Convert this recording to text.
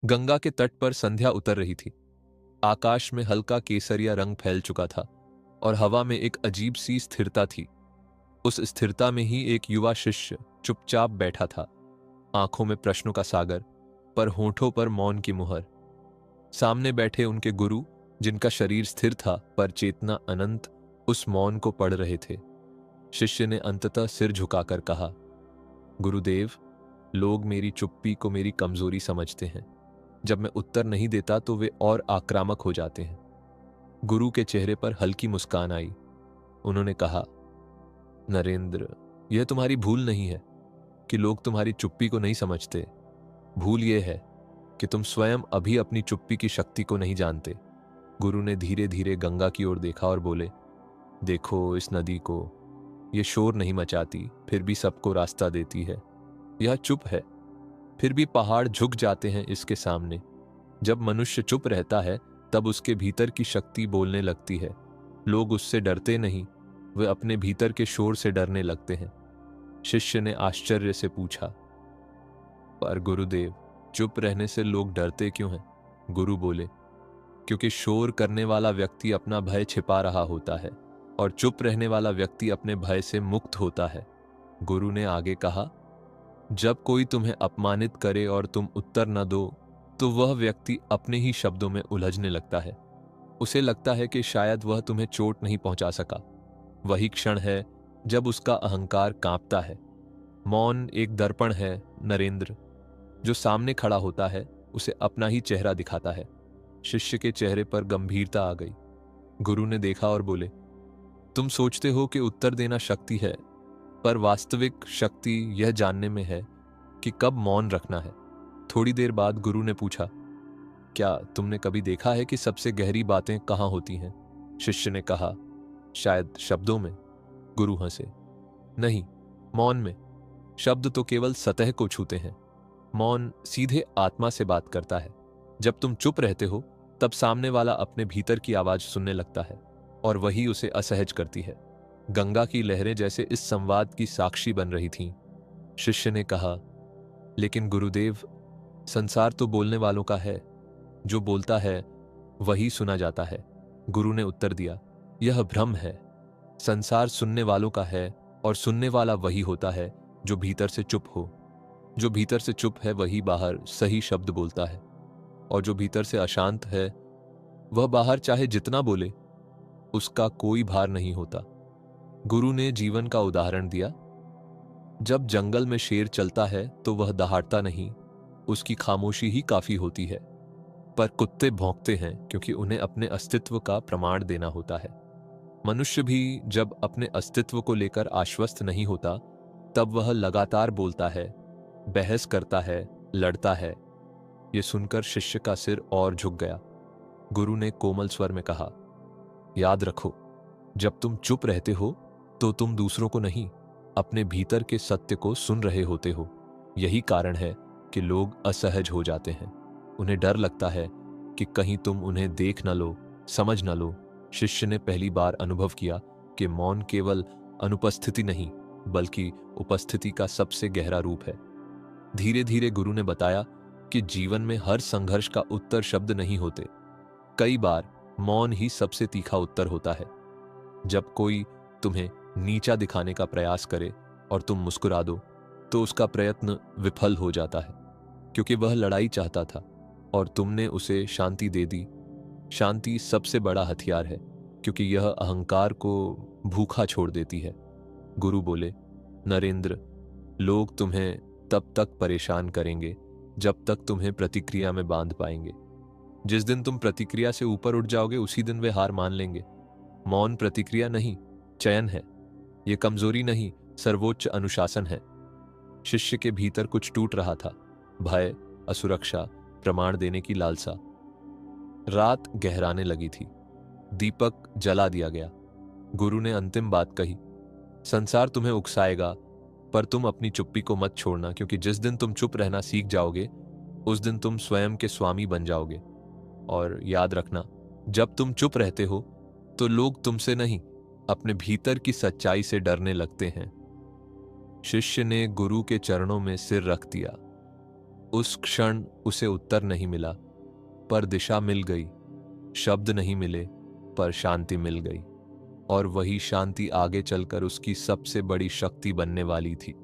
गंगा के तट पर संध्या उतर रही थी। आकाश में हल्का केसरिया रंग फैल चुका था और हवा में एक अजीब सी स्थिरता थी। उस स्थिरता में ही एक युवा शिष्य चुपचाप बैठा था, आंखों में प्रश्नों का सागर, पर होठों पर मौन की मुहर। सामने बैठे उनके गुरु, जिनका शरीर स्थिर था पर चेतना अनंत, उस मौन को पढ़ रहे थे। शिष्य ने अंततः सिर झुकाकर कहा, गुरुदेव, लोग मेरी चुप्पी को मेरी कमजोरी समझते हैं। जब मैं उत्तर नहीं देता तो वे और आक्रामक हो जाते हैं। गुरु के चेहरे पर हल्की मुस्कान आई। उन्होंने कहा, नरेंद्र, यह तुम्हारी भूल नहीं है कि लोग तुम्हारी चुप्पी को नहीं समझते। भूल यह है कि तुम स्वयं अभी अपनी चुप्पी की शक्ति को नहीं जानते। गुरु ने धीरे धीरे गंगा की ओर देखा और बोले, देखो इस नदी को, यह शोर नहीं मचाती, फिर भी सबको रास्ता देती है। यह चुप है, फिर भी पहाड़ झुक जाते हैं इसके सामने। जब मनुष्य चुप रहता है तब उसके भीतर की शक्ति बोलने लगती है। लोग उससे डरते नहीं, वे अपने भीतर के शोर से डरने लगते हैं। शिष्य ने आश्चर्य से पूछा, पर गुरुदेव, चुप रहने से लोग डरते क्यों हैं? गुरु बोले, क्योंकि शोर करने वाला व्यक्ति अपना भय छिपा रहा होता है और चुप रहने वाला व्यक्ति अपने भय से मुक्त होता है। गुरु ने आगे कहा, जब कोई तुम्हें अपमानित करे और तुम उत्तर न दो तो वह व्यक्ति अपने ही शब्दों में उलझने लगता है। उसे लगता है कि शायद वह तुम्हें चोट नहीं पहुंचा सका। वही क्षण है जब उसका अहंकार कांपता है। मौन एक दर्पण है नरेंद्र, जो सामने खड़ा होता है उसे अपना ही चेहरा दिखाता है। शिष्य के चेहरे पर गंभीरता आ गई। गुरु ने देखा और बोले, तुम सोचते हो कि उत्तर देना शक्ति है, पर वास्तविक शक्ति यह जानने में है कि कब मौन रखना है। थोड़ी देर बाद गुरु ने पूछा, क्या तुमने कभी देखा है कि सबसे गहरी बातें कहाँ होती हैं? शिष्य ने कहा, शायद शब्दों में। गुरु हंसे, नहीं, मौन में। शब्द तो केवल सतह को छूते हैं, मौन सीधे आत्मा से बात करता है। जब तुम चुप रहते हो तब सामने वाला अपने भीतर की आवाज सुनने लगता है और वही उसे असहज करती है। गंगा की लहरें जैसे इस संवाद की साक्षी बन रही थीं। शिष्य ने कहा, लेकिन गुरुदेव, संसार तो बोलने वालों का है, जो बोलता है वही सुना जाता है। गुरु ने उत्तर दिया, यह भ्रम है। संसार सुनने वालों का है और सुनने वाला वही होता है जो भीतर से चुप हो। जो भीतर से चुप है वही बाहर सही शब्द बोलता है, और जो भीतर से अशांत है वह बाहर चाहे जितना बोले उसका कोई भार नहीं होता। गुरु ने जीवन का उदाहरण दिया। जब जंगल में शेर चलता है तो वह दहाड़ता नहीं, उसकी खामोशी ही काफी होती है। पर कुत्ते भौंकते हैं क्योंकि उन्हें अपने अस्तित्व का प्रमाण देना होता है। मनुष्य भी जब अपने अस्तित्व को लेकर आश्वस्त नहीं होता तब वह लगातार बोलता है, बहस करता है, लड़ता है। यह सुनकर शिष्य का सिर और झुक गया। गुरु ने कोमल स्वर में कहा, याद रखो, जब तुम चुप रहते हो तो तुम दूसरों को नहीं, अपने भीतर के सत्य को सुन रहे होते हो। यही कारण है कि लोग असहज हो जाते हैं। उन्हें डर लगता है कि कहीं तुम उन्हें देख न लो, समझ न लो। शिष्य ने पहली बार अनुभव किया कि मौन केवल अनुपस्थिति नहीं, बल्कि उपस्थिति का सबसे गहरा रूप है। धीरे धीरे गुरु ने बताया कि जीवन में हर संघर्ष का उत्तर शब्द नहीं होते। कई बार मौन ही सबसे तीखा उत्तर होता है। जब कोई तुम्हें नीचा दिखाने का प्रयास करे और तुम मुस्कुरा दो तो उसका प्रयत्न विफल हो जाता है, क्योंकि वह लड़ाई चाहता था और तुमने उसे शांति दे दी। शांति सबसे बड़ा हथियार है, क्योंकि यह अहंकार को भूखा छोड़ देती है। गुरु बोले, नरेंद्र, लोग तुम्हें तब तक परेशान करेंगे जब तक तुम्हें प्रतिक्रिया में बांध पाएंगे। जिस दिन तुम प्रतिक्रिया से ऊपर उठ जाओगे उसी दिन वे हार मान लेंगे। मौन प्रतिक्रिया नहीं, चयन है। यह कमजोरी नहीं, सर्वोच्च अनुशासन है। शिष्य के भीतर कुछ टूट रहा था, भय, असुरक्षा, प्रमाण देने की लालसा। रात गहराने लगी थी, दीपक जला दिया गया। गुरु ने अंतिम बात कही, संसार तुम्हें उकसाएगा, पर तुम अपनी चुप्पी को मत छोड़ना, क्योंकि जिस दिन तुम चुप रहना सीख जाओगे उस दिन तुम स्वयं के स्वामी बन जाओगे। और याद रखना, जब तुम चुप रहते हो तो लोग तुमसे नहीं, अपने भीतर की सच्चाई से डरने लगते हैं। शिष्य ने गुरु के चरणों में सिर रख दिया। उस क्षण उसे उत्तर नहीं मिला, पर दिशा मिल गई। शब्द नहीं मिले, पर शांति मिल गई। और वही शांति आगे चलकर उसकी सबसे बड़ी शक्ति बनने वाली थी।